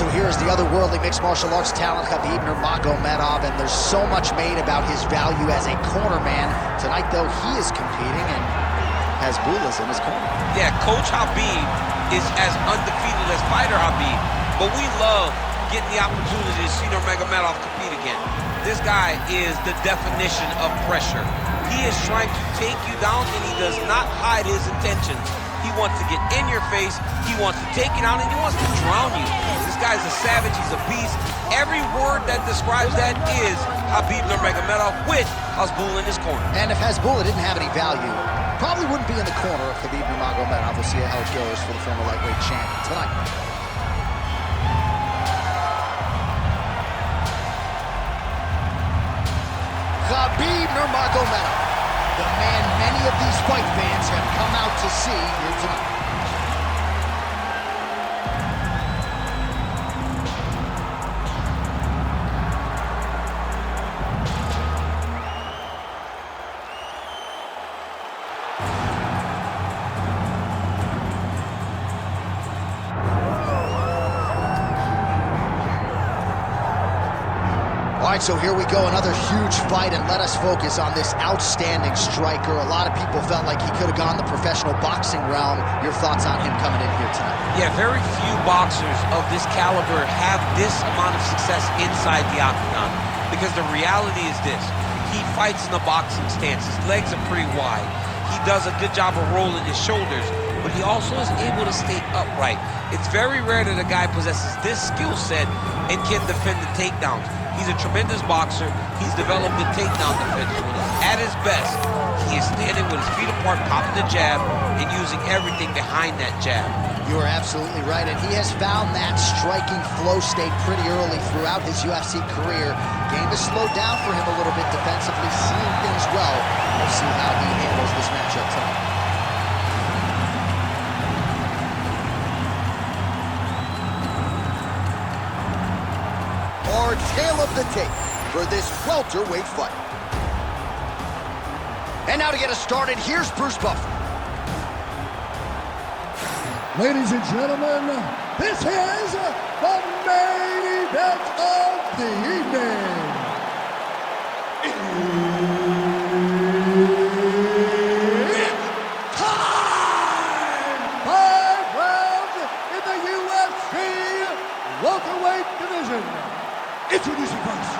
So here's the otherworldly mixed martial arts talent, Khabib Nurmagomedov, and there's so much made about his value as a corner man. Tonight, though, he is competing and has Bullahs in his corner. Yeah, Coach Khabib is as undefeated as Fighter Khabib, but we love getting the opportunity to see Nurmagomedov compete again. This guy is the definition of pressure. He is trying to take you down, and he does not hide his intentions. He wants to get in your face, he wants to take you down, and he wants to drown you. This guy's a savage, he's a beast. Every word that describes that is Khabib Nurmagomedov with Hasbulla in his corner. And if Hasbulla didn't have any value, probably wouldn't be in the corner of Khabib Nurmagomedov. We'll see how it goes for the former lightweight champion tonight. Khabib Nurmagomedov, the man many of these fight fans have come out to see here tonight. All right, so here we go, another huge fight, and let us focus on this outstanding striker. A lot of people felt like he could have gone the professional boxing realm. Your thoughts on him coming in here tonight? Yeah, very few boxers of this caliber have this amount of success inside the octagon, because the reality is this: he fights in the boxing stance. His legs are pretty wide. He does a good job of rolling his shoulders, but he also is able to stay upright. It's very rare that a guy possesses this skill set and can defend the takedowns. He's a tremendous boxer. He's developed the takedown defense. When he's at his best, he is standing with his feet apart, popping the jab, and using everything behind that jab. You are absolutely right, and he has found that striking flow state pretty early throughout his UFC career. Game has slowed down for him a little bit defensively, seeing things well. We'll see how he handles this matchup tonight. Our tale of the tape for this welterweight fight. And now to get us started, here's Bruce Buffer. Ladies and gentlemen, this is the main event of the evening. It's time! 5 rounds in the UFC welterweight division. Introducing first,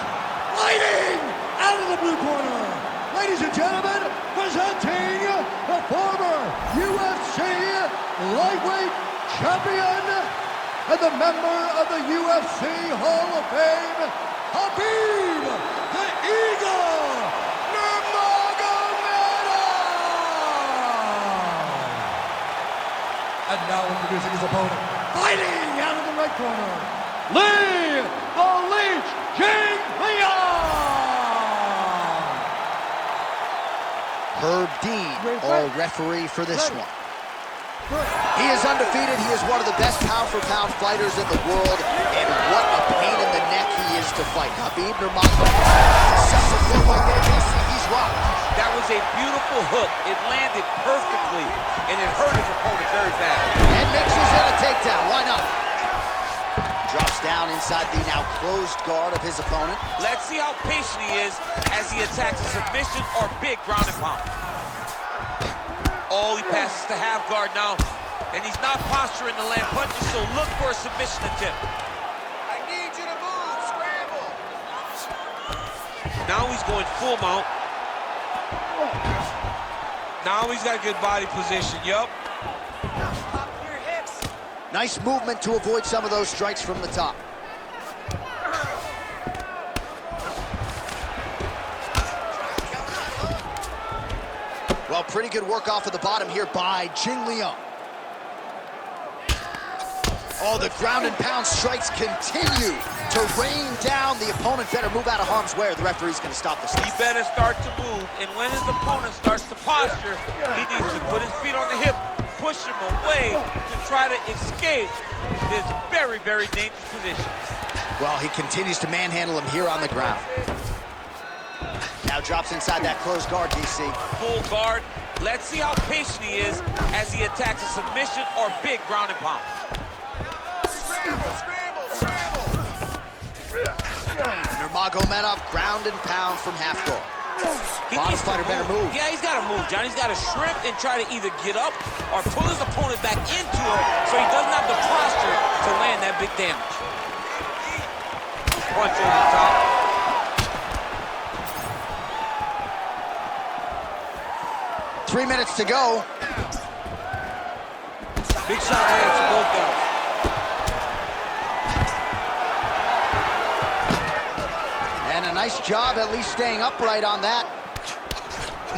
fighting out of the blue corner, ladies and gentlemen, presenting the former UFC lightweight champion and the member of the UFC Hall of Fame, Khabib the Eagle Nurmagomedov. And now introducing his opponent, fighting out of the right corner, Lee the Leech Jingliang. Herb Dean, all referee for this one. He is undefeated. He is one of the best pound-for-pound fighters in the world, and what a pain in the neck he is to fight. Khabib Nurmagomedov, he's rocked. That was a beautiful hook. It landed perfectly, and it hurt his opponent very bad. And mixes in a takedown. Why not? Drops down inside the now closed guard of his opponent. Let's see how patient he is as he attacks a submission or big ground and pound. Oh, he passes to half guard now, and he's not posturing to land punches, so look for a submission attempt. I need you to move, scramble. Now he's going full mount. Now he's got a good body position, yup. Nice movement to avoid some of those strikes from the top. Well, pretty good work off of the bottom here by Jingliang. Oh, the ground and pound strikes continue to rain down. The opponent better move out of harm's way or the referee's going to stop this. He better start to move, and when his opponent starts to posture, he needs to put his feet on the hip, push him away to try to escape this very, very dangerous position. Well, he continues to manhandle him here on the ground. Now drops inside that closed guard, DC. Full guard. Let's see how patient he is as he attacks a submission or big ground and pound. Scramble, scramble, scramble. Nurmagomedov ground and pound from half guard. Bottom fighter better move. Yeah, he's got to move, John. He's got to shrimp and try to either get up or pull his opponent back into him so he doesn't have the posture to land that big damage. Punch over the top. 3 minutes to go. Big shot lands for both guys. And a nice job at least staying upright on that.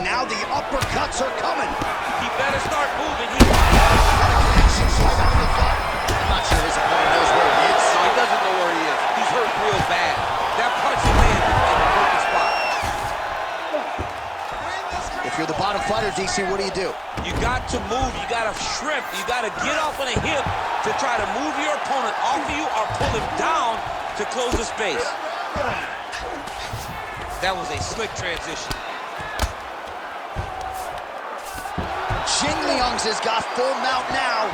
Now the uppercuts are coming. He better start moving. I'm not sure his opponent knows where he is. No, he doesn't know where he is. He's hurt real bad. That punch landed in the perfect spot. If you're the bottom fighter, DC, what do? You got to move. You got to shrimp. You got to get off on a hip to try to move your opponent off of you or pull him down to close the space. That was a slick transition. Jingliang has got full mount now.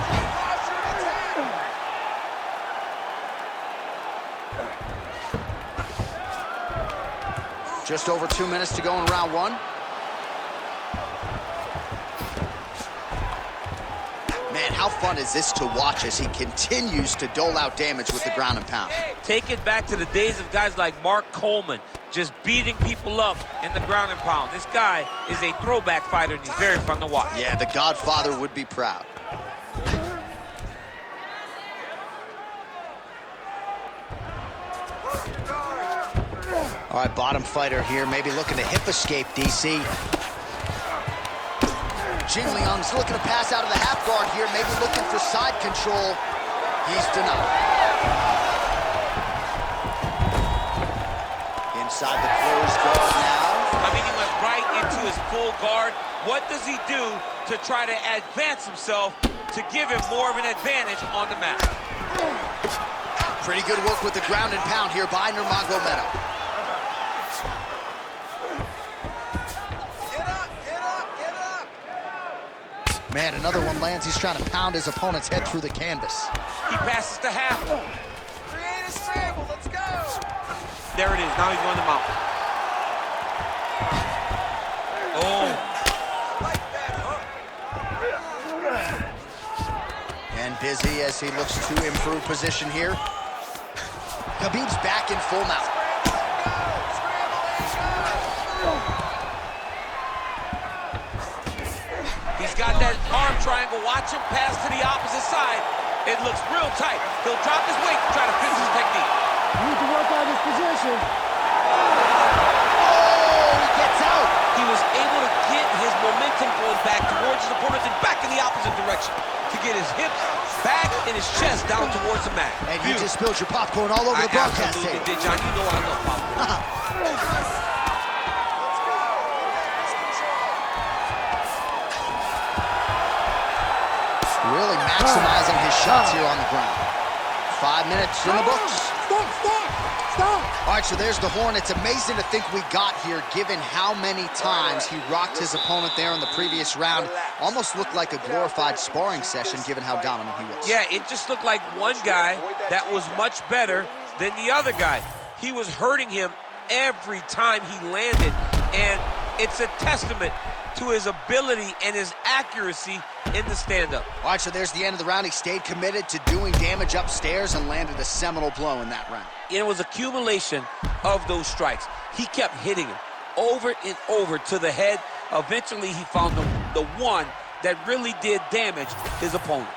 Just over 2 minutes to go in round one. Man, how fun is this to watch as he continues to dole out damage with the ground and pound? Take it back to the days of guys like Mark Coleman, just beating people up in the ground and pound. This guy is a throwback fighter, and he's very fun to watch. Yeah, the Godfather would be proud. All right, bottom fighter here, maybe looking to hip escape, DC. Jingliang's looking to pass out of the half guard here, maybe looking for side control. He's denied. Inside the closed guard now. I mean, he went right into his full guard. What does he do to try to advance himself to give him more of an advantage on the mat? Pretty good work with the ground and pound here by Nurmagomedov. Man, another one lands. He's trying to pound his opponent's head through the canvas. He passes to half. Create a scramble. Let's go. There it is. Now he's going to mount. Oh. Like that, huh? And busy as he looks to improve position here. Khabib's back in full mount. He's got that arm triangle. Watch him pass to the opposite side. It looks real tight. He'll drop his weight to try to fix his technique. You need to work out his position. Oh, he gets out. He was able to get his momentum going back towards his opponent and back in the opposite direction to get his hips back and his chest down towards the mat. And you just spilled your popcorn all over the broadcast absolutely table. did, John. You know I love popcorn. Really maximizing his shots here on the ground. 5 minutes in the books. Stop. All right, so there's the horn. It's amazing to think we got here, given how many times he rocked his opponent there in the previous round. Almost looked like a glorified sparring session, given how dominant he was. Yeah, it just looked like one guy that was much better than the other guy. He was hurting him every time he landed, and it's a testament to his ability and his accuracy in the stand-up. All right, so there's the end of the round. He stayed committed to doing damage upstairs and landed a seminal blow in that round. It was accumulation of those strikes. He kept hitting him over and over to the head. Eventually, he found the one that really did damage his opponent.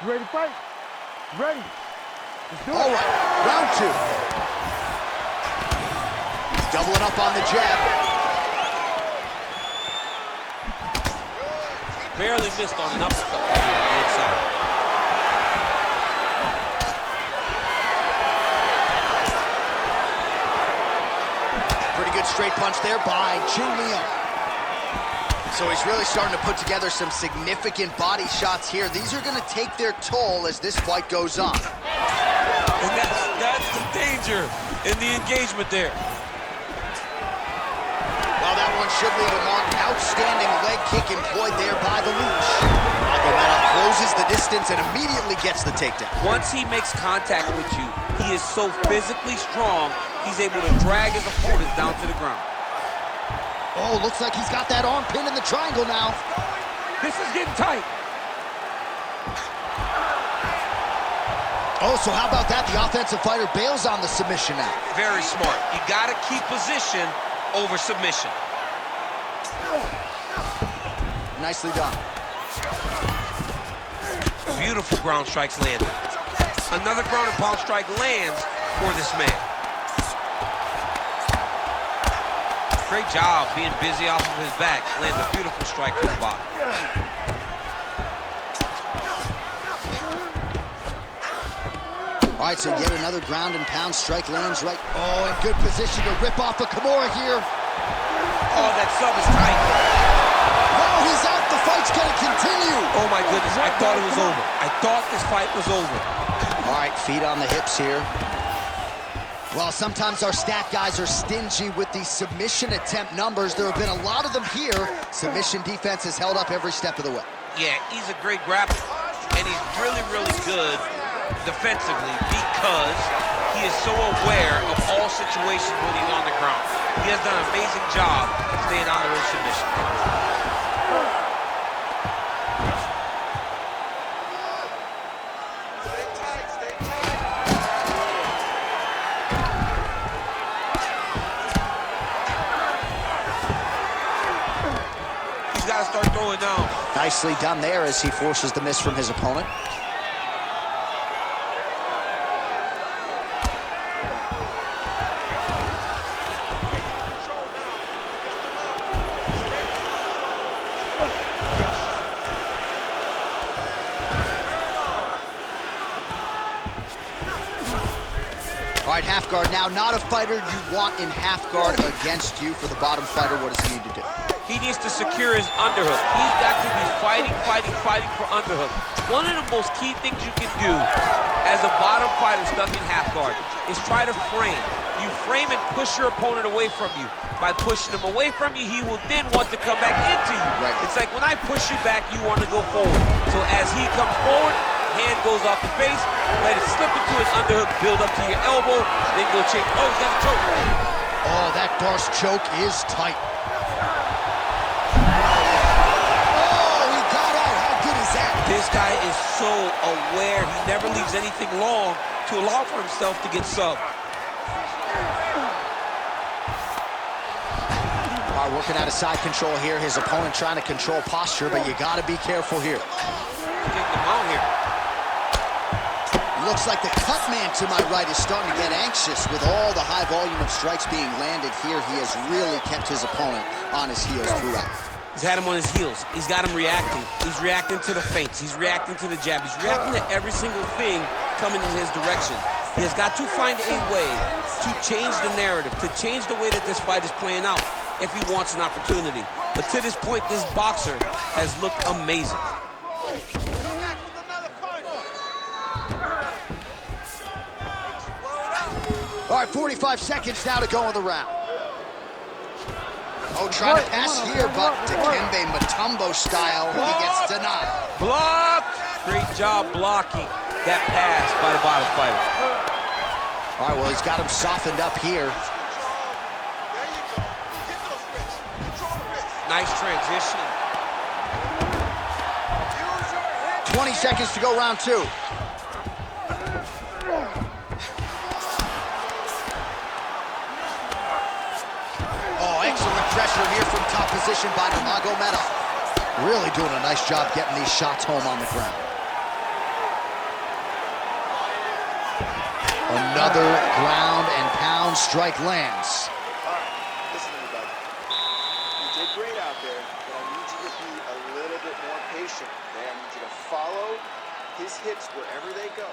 You ready to fight? Ready. Let's do it. All right, round two. Doubling up on the jab. Barely missed on an uppercut on the inside. Pretty good straight punch there by Jingliang. So he's really starting to put together some significant body shots here. These are going to take their toll as this fight goes on. And that's the danger in the engagement there. Well, that one should leave a mark. Outstanding leg kick employed there by the Leech. Nurmagomedov closes the distance and immediately gets the takedown. Once he makes contact with you, He is so physically strong, he's able to drag his opponents down to the ground. Oh, looks like he's got that arm pin in the triangle now. This is getting tight. Oh, so how about that? The offensive fighter bails on the submission now. Very smart. You got to keep position over submission. Nicely done. Beautiful ground strikes landed. Another ground and pound strike lands for this man. Great job being busy off of his back. Lands a beautiful strike to the bottom. All right, so yet another ground and pound strike lands right. Oh, in good position to rip off a Kimura here. Oh, that sub is tight. No, he's out. The fight's gonna continue. Oh my goodness, I thought it was over. I thought this fight was over. All right, feet on the hips here. Well, sometimes our stat guys are stingy with the submission attempt numbers. There have been a lot of them here. Submission defense has held up every step of the way. Yeah, he's a great grappler, and he's really, really good defensively because he is so aware of all situations when he's on the ground. He has done an amazing job staying out of those submissions. Start throwing down. Nicely done there as he forces the miss from his opponent. All right, half guard now. Not a fighter you want in half guard against you. For the bottom fighter, what does he need to do? He needs to secure his underhook. He's got to be fighting for underhook. One of the most key things you can do as a bottom fighter stuck in half guard is try to frame. You frame and push your opponent away from you. By pushing him away from you, he will then want to come back into you. Right. It's like when I push you back, you want to go forward. So as he comes forward, hand goes off the face, let it slip into his underhook, build up to your elbow, then go change. Oh, he's got a choke. Oh, that Darce choke is tight. This guy is so aware. He never leaves anything long to allow for himself to get subbed. All right, working out of side control here. His opponent trying to control posture, but you got to be careful here. Getting him out here. Looks like the cut man to my right is starting to get anxious with all the high volume of strikes being landed here. He has really kept his opponent on his heels throughout. He's had him on his heels. He's got him reacting. He's reacting to the feints. He's reacting to the jab. He's reacting to every single thing coming in his direction. He has got to find a way to change the narrative, to change the way that this fight is playing out if he wants an opportunity. But to this point, this boxer has looked amazing. All right, 45 seconds now to go in the round. Oh, trying to pass here, but Dikembe Mutombo style, he gets denied. Blocked! Great job blocking that pass by the bottom fighter. All right, well, he's got him softened up here. Nice transition. 20 seconds to go, round two. Oh, excellent pressure here from top position by Nurmagomedov. Really doing a nice job getting these shots home on the ground. Another ground and pound strike lands. All right, listen everybody. You did great out there, but I need you to be a little bit more patient. Okay? I need you to follow his hits wherever they go.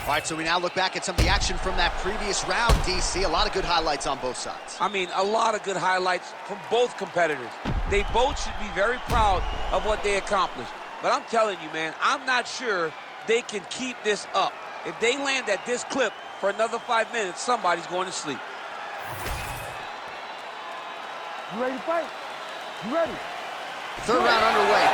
All right, so we now look back at some of the action from that previous round, DC. A lot of good highlights on both sides. I mean, a lot of good highlights from both competitors. They both should be very proud of what they accomplished. But I'm telling you, man, I'm not sure they can keep this up. If they land at this clip for another 5 minutes, somebody's going to sleep. You ready to fight? You ready? Third round underway.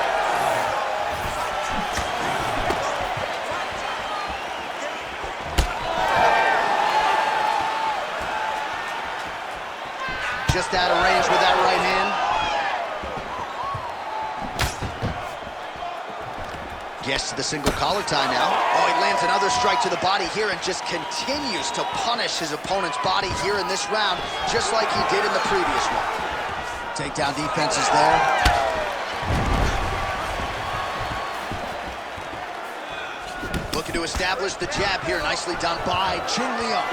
just out of range with that right hand. Gets to the single collar tie now. Oh, he lands another strike to the body here and just continues to punish his opponent's body here in this round, just like he did in the previous one. Takedown defense is there. Looking to establish the jab here. Nicely done by Jingliang.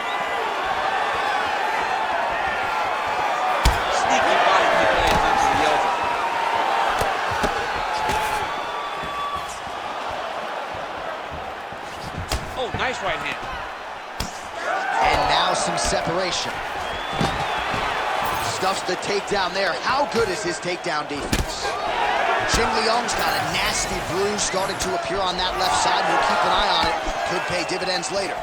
Sneaky body kick lands into the elbow. Oh, nice right hand. And now some separation. Stuffs the takedown there. How good is his takedown defense? Jingliang's got a nasty bruise starting to appear on that left side. We'll keep an eye on it. Could pay dividends later.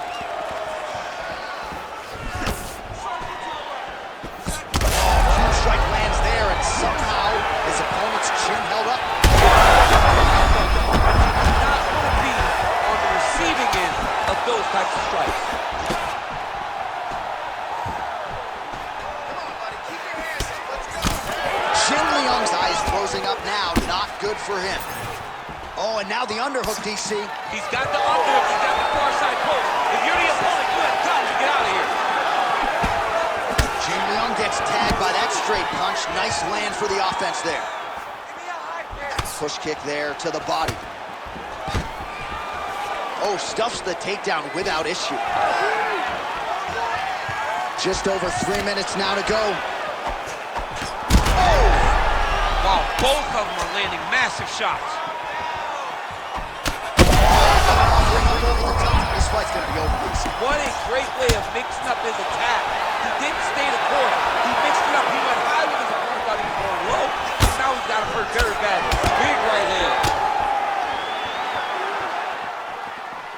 Oh, huge strike lands there, and somehow his opponent's chin held up. Not going to be on the receiving end of those types of strikes. Jingliang's eyes closing up now. Not good for him. Oh, and now the underhook, DC. He's got the underhook. He's got the far side post. If you're the opponent, you have time to get out of here. Jingliang gets tagged by that straight punch. Nice land for the offense there. Push kick there to the body. Oh, stuffs the takedown without issue. Just over 3 minutes now to go. Oh! Wow, both of them are landing massive shots. This fight's gonna be over, DC. What a great way of mixing up his attack. He didn't stay the course. He mixed it up. He went high with his opponent, thought he was going low. And now he's got him hurt very badly. Big right hand.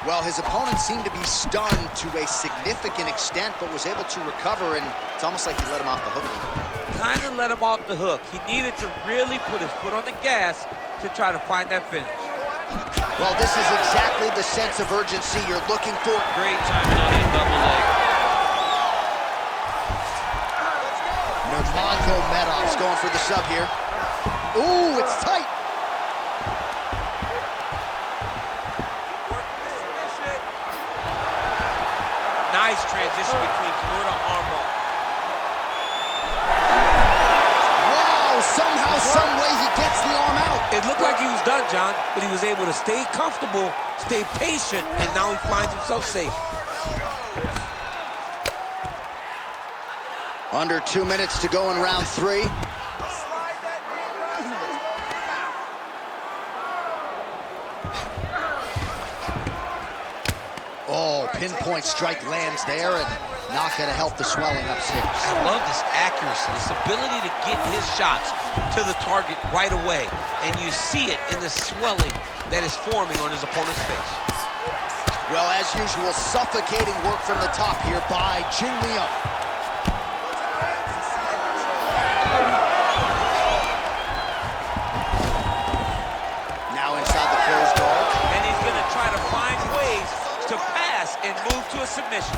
Well, his opponent seemed to be stunned to a significant extent, but was able to recover, and it's almost like he let him off the hook. Kind of let him off the hook. He needed to really put his foot on the gas to try to find that finish. Well, this is exactly the sense of urgency you're looking for. Great timing on his double leg. Nurmagomedov's going for the sub here. Ooh, it's tight. Nice transition between floor to armbar. Wow, somehow, some way he gets the arm out. It looked like he was done, John, but he was able to stay comfortable, stay patient, and now he finds himself safe. Under 2 minutes to go in round 3. Oh, pinpoint strike lands there, and not going to help the swelling upstairs. I love this accuracy, this ability to get his shots to the target right away. And you see it in the swelling that is forming on his opponent's face. Well, as usual, suffocating work from the top here by Jingliang. Now inside the closed guard. And he's going to try to find ways to pass and move to a submission.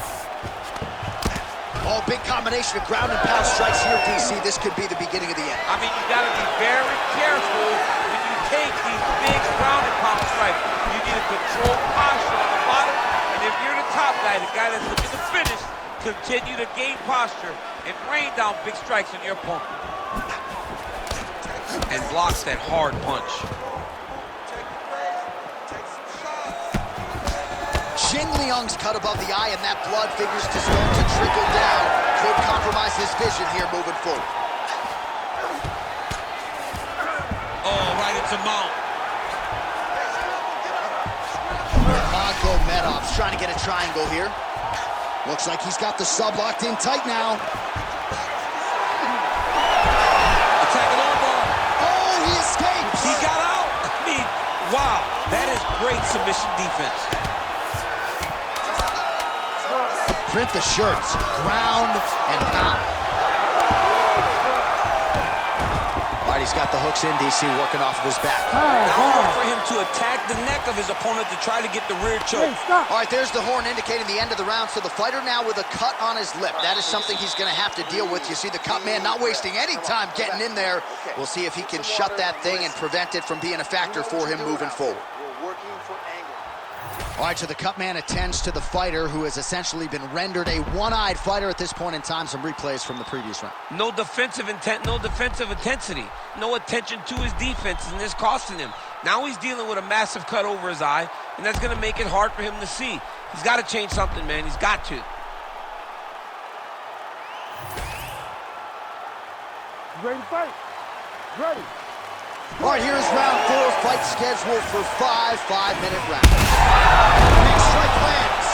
Oh, big combination of ground and pound strikes here, DC. This could be the beginning of the end. I mean, you got to be very careful when you take these big ground and pound strikes. You need a controlled posture on the bottom, and if you're the top guy, the guy that's looking to finish, continue to gain posture and rain down big strikes on your opponent. And blocks that hard punch. Jingliang's cut above the eye, and that blood figures to start to trickle down. Could compromise his vision here moving forward. Oh, right into mount. Nurmagomedov's trying to get a triangle here. Looks like he's got the sub locked in tight now. Attacking armbar. Oh, he escapes. He got out. I mean, wow, that is great submission defense. Print the shirts, ground and pound. All right, he's got the hooks in, DC, working off of his back. Now look for him to attack the neck of his opponent to try to get the rear choke. All right, there's the horn indicating the end of the round. So the fighter now with a cut on his lip. That is something he's going to have to deal with. You see the cut man not wasting any time getting in there. We'll see if he can shut that thing and prevent it from being a factor for him moving forward. We're working for angle. All right, so the cut man attends to the fighter who has essentially been rendered a one-eyed fighter at this point in time. Some replays from the previous round. No defensive intent, no defensive intensity, no attention to his defense, and this costing him. Now he's dealing with a massive cut over his eye, and that's going to make it hard for him to see. He's got to change something, man. He's got to. Ready to fight? Ready. All right, here's round 4, fight scheduled for 5 5-minute rounds. Big strike lands.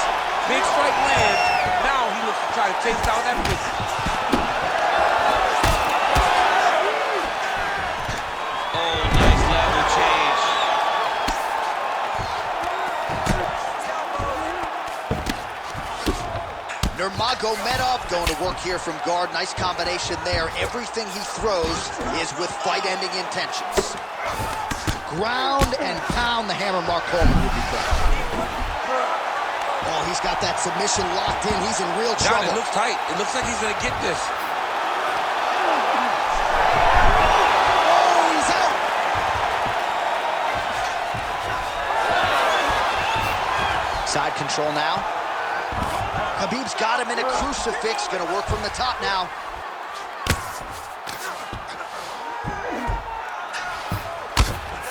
Big strike lands. Now he looks to try to chase down that wrist. Oh, nice level change. Nurmagomedov going to work here from guard. Nice combination there. Everything he throws is with fight-ending intentions. Ground and pound, the hammer Mark Coleman would be good. Oh, he's got that submission locked in. He's in real John, trouble. it looks tight. It looks like he's going to get this. Oh, he's out. Side control now. Khabib's got him in a crucifix. Going to work from the top now.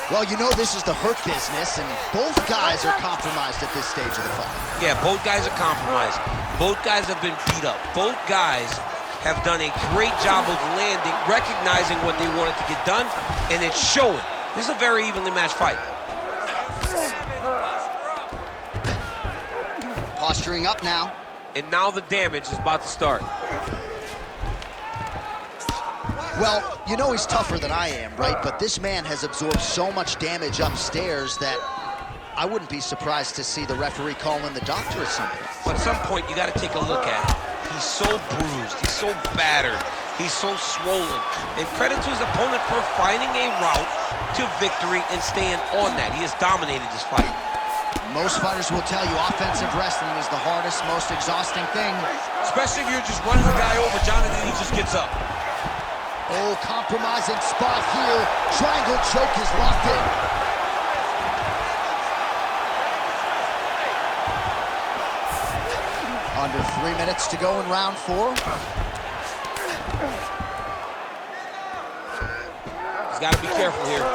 Well, you know this is the hurt business, and both guys are compromised at this stage of the fight. Yeah, both guys are compromised. Both guys have been beat up. Both guys have done a great job of landing, recognizing what they wanted to get done, and it's showing. This is a very evenly matched fight. Posturing up now. And now the damage is about to start. Well, you know he's tougher than I am, right? But this man has absorbed so much damage upstairs that I wouldn't be surprised to see the referee call in the doctor at some point. But at some point, you got to take a look at it. He's so bruised. He's so battered. He's so swollen. And credit to his opponent for finding a route to victory and staying on that. He has dominated this fight. Most fighters will tell you offensive wrestling is the hardest, most exhausting thing. Especially if you're just running the guy over, John, and then he just gets up. Oh, compromising spot here. Triangle choke is locked in. Under 3 minutes to go in round 4. He's got to be careful here.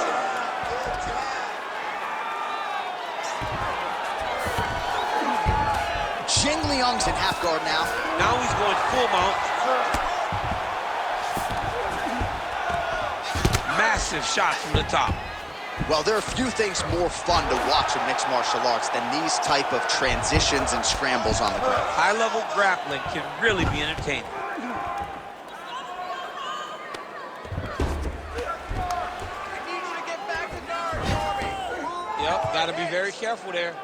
Jingliang's in half guard now. Now he's going full mount. Massive shots from the top. Well, there are few things more fun to watch in mixed martial arts than these type of transitions and scrambles on the ground. High-level grappling can really be entertaining. Yep, got to be very careful there.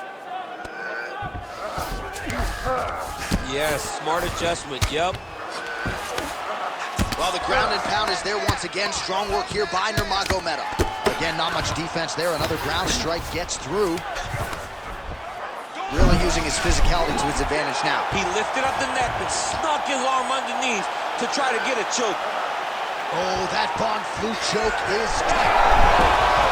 Yes, smart adjustment, yep. Well, the ground and pound is there once again. Strong work here by Nurmagomedov. Again, not much defense there. Another ground strike gets through. Really using his physicality to his advantage now. He lifted up the neck and snuck his arm underneath to try to get a choke. Oh, that Von Flue choke is tight.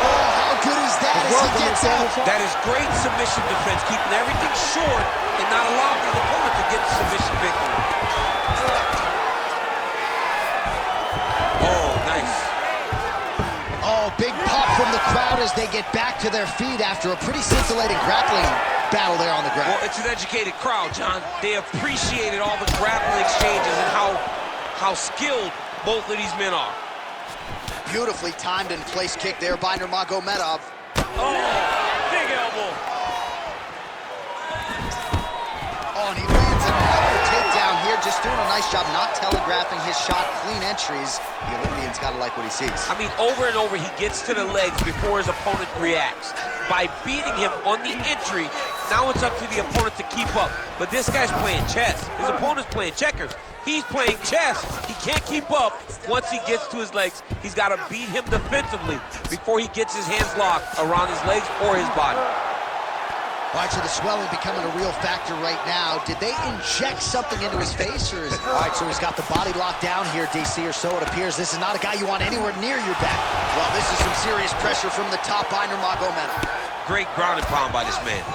Oh, how good is that as he gets out? That is great submission defense, keeping everything short and not allowing his opponent to get the submission victory. Oh, nice. Oh, big pop from the crowd as they get back to their feet after a pretty scintillating grappling battle there on the ground. Well, it's an educated crowd, John. They appreciated all the grappling exchanges and how skilled both of these men are. Beautifully timed and placed kick there by Nurmagomedov. Oh, big elbow. Oh, and he lands another takedown here, just doing a nice job not telegraphing his shot. Clean entries. The Olympian's got to like what he sees. I mean, over and over, he gets to the legs before his opponent reacts. By beating him on the entry. Now it's up to the opponent to keep up. But this guy's playing chess. His opponent's playing checkers. He's playing chess. He can't keep up. Once he gets to his legs, he's got to beat him defensively before he gets his hands locked around his legs or his body. All right, so the swelling becoming a real factor right now. Did they inject something into his face, or is... All right, so he's got the body locked down here, DC, or so it appears. This is not a guy you want anywhere near your back. Well, this is some serious pressure from the top by Nurmagomedov. Great ground and pound by this man.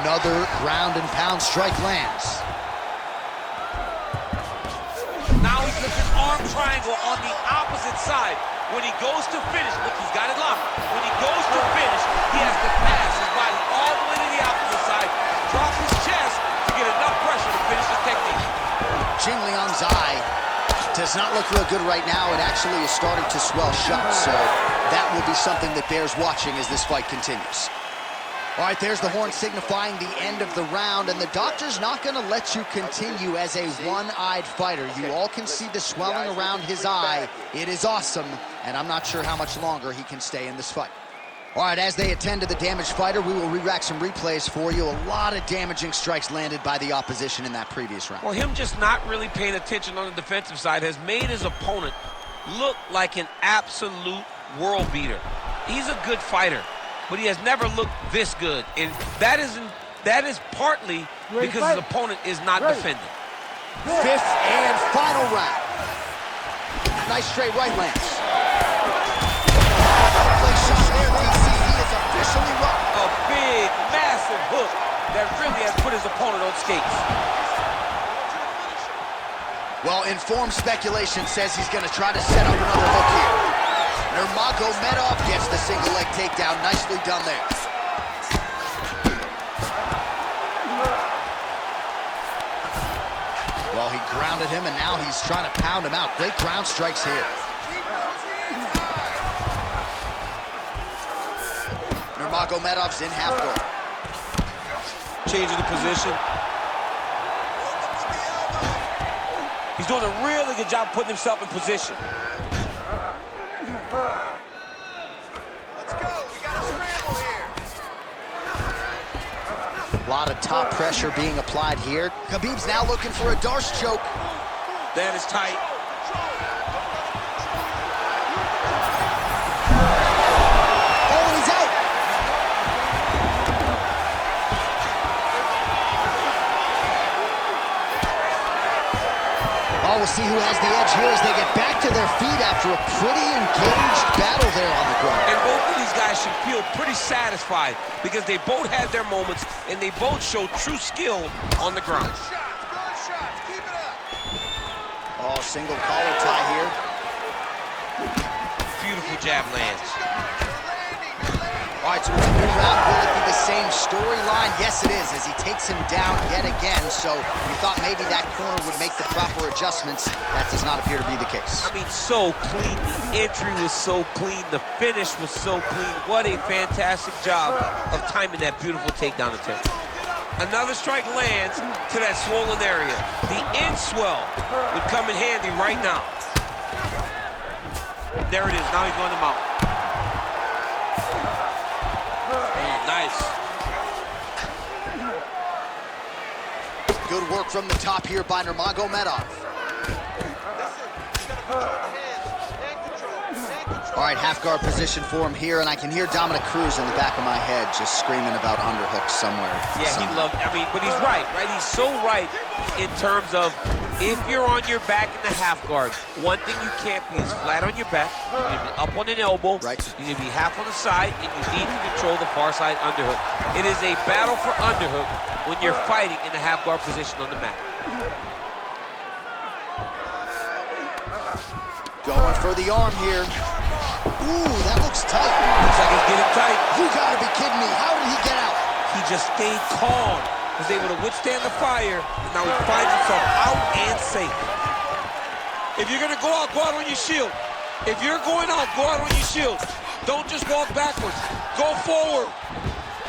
Another ground and pound strike lands. Now he's looking arm triangle on the opposite side. When he goes to finish, look, he's got it locked. When he goes to finish, he has to pass his body all the way to the opposite side, drop his chest to get enough pressure to finish his technique. Jingliang's eye does not look real good right now. It actually is starting to swell shut, so that will be something that bears watching as this fight continues. All right, there's the horn signifying the end of the round, and the doctor's not going to let you continue as a one-eyed fighter. You all can see the swelling around his eye. It is awesome, and I'm not sure how much longer he can stay in this fight. All right, as they attend to the damaged fighter, we will re-rack some replays for you. A lot of damaging strikes landed by the opposition in that previous round. Well, him just not really paying attention on the defensive side has made his opponent look like an absolute world beater. He's a good fighter, but he has never looked this good, and that is partly because his opponent is not defending. Fifth and final round. Nice straight right lands. Place shot there, DC. He is officially rocked. A big, massive hook that really has put his opponent on skates. Well, informed speculation says he's going to try to set up another hook here. Nurmagomedov gets the single leg takedown. Nicely done there. Well, he grounded him, and now he's trying to pound him out. Great ground strikes here. Nurmagomedov's in half guard. Changing the position. He's doing a really good job putting himself in position. Let's go. We got a scramble here. A lot of top pressure being applied here. Khabib's now looking for a Darce choke. That is tight. Oh, and he's out. Oh, we'll see who has the edge here as they get back to their feet after a pretty engaged battle there on the ground. And both of these guys should feel pretty satisfied because they both had their moments and they both showed true skill on the ground. Good shots. Keep it up. Oh, single collar tie here. Beautiful jab lands. All right, so it's a new round. Will it be the same storyline? Yes, it is, as he takes him down yet again. So you thought maybe that corner would make the proper adjustments. That does not appear to be the case. I mean, so clean. The entry was so clean. The finish was so clean. What a fantastic job of timing that beautiful takedown attempt. Another strike lands to that swollen area. The end swell would come in handy right now. There it is. Now he's going to mount. Nice. Good work from the top here by Nurmagomedov. All right, half guard position for him here, and I can hear Dominic Cruz in the back of my head just screaming about underhooks somewhere. Yeah, he loved, I mean, but he's right? He's so right in terms of if you're on your back in the half guard, one thing you can't be is flat on your back. You need to be up on an elbow. Right. You need to be half on the side, and you need to control the far side underhook. It is a battle for underhook when you're fighting in the half guard position on the mat. Going for the arm here. Ooh, that looks tight. Looks like it's getting tight. You gotta be kidding me. How did he get out? He just stayed calm, was able to withstand the fire, and now he finds himself out and safe. If you're gonna go out on your shield. If you're going out, go out on your shield. Don't just walk backwards. Go forward.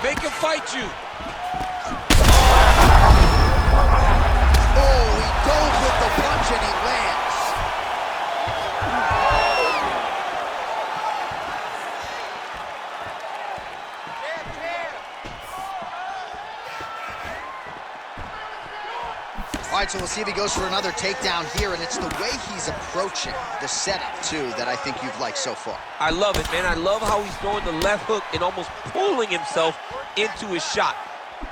Make him fight you. Oh, he dove with the punch and he lands. right, so we'll see if he goes for another takedown here, and it's the way he's approaching the setup, too, that I think you've liked so far. I love it, man. I love how he's throwing the left hook and almost pulling himself into his shot.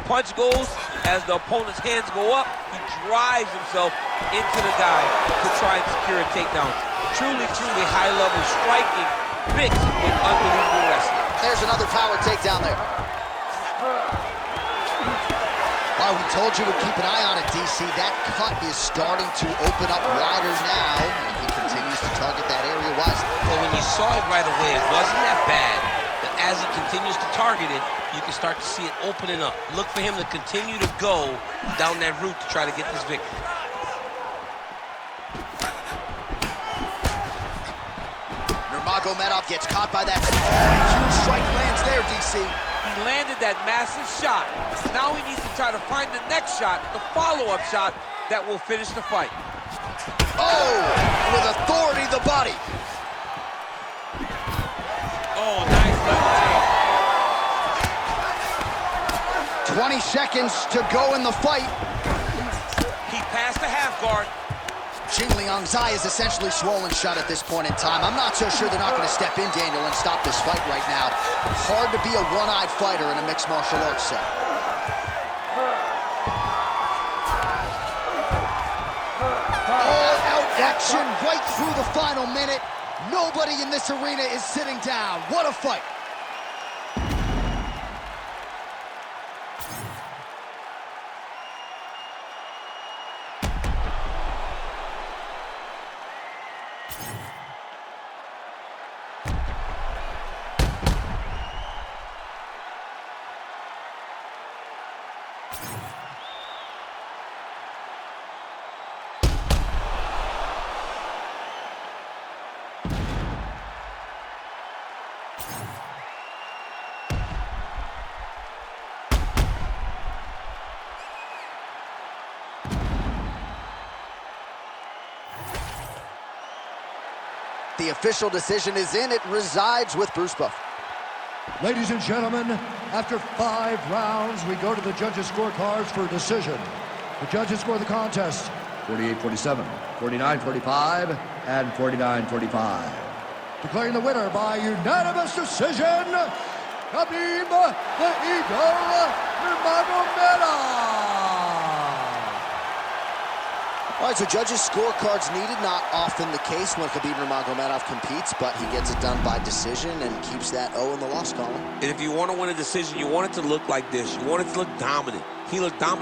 Punch goes, as the opponent's hands go up, he drives himself into the dive to try and secure a takedown. Truly, truly high-level striking mixed with unbelievable wrestling. There's another power takedown there. Well, we told you to keep an eye on it, DC. That cut is starting to open up wider now, and he continues to target that area wisely. Well, when you saw it right away, it wasn't that bad. But as he continues to target it, you can start to see it opening up. Look for him to continue to go down that route to try to get this victory. Nurmagomedov gets caught by that. Huge strike lands there, DC. He landed that massive shot. Now he needs to try to find the next shot, the follow-up shot that will finish the fight. Oh, with authority, the body. Oh, nice left hand. 20 seconds to go in the fight. He passed the half guard. Jingliang's eye is essentially swollen shut at this point in time. I'm not so sure they're not going to step in, Daniel, and stop this fight right now. Hard to be a one-eyed fighter in a mixed martial arts set. All-out action right through the final minute. Nobody in this arena is sitting down. What a fight. The official decision is in. It resides with Bruce Buffer. Ladies and gentlemen, after 5 rounds, we go to the judges' scorecards for a decision. The judges score the contest 48-47, 49-45, and 49-45. Declaring the winner by unanimous decision, Khabib the Eagle Nurmagomedov. All right, so judges' scorecards needed. Not often the case when Khabib Nurmagomedov competes, but he gets it done by decision and keeps that O in the loss column. And if you want to win a decision, you want it to look like this. You want it to look dominant. He looked dominant.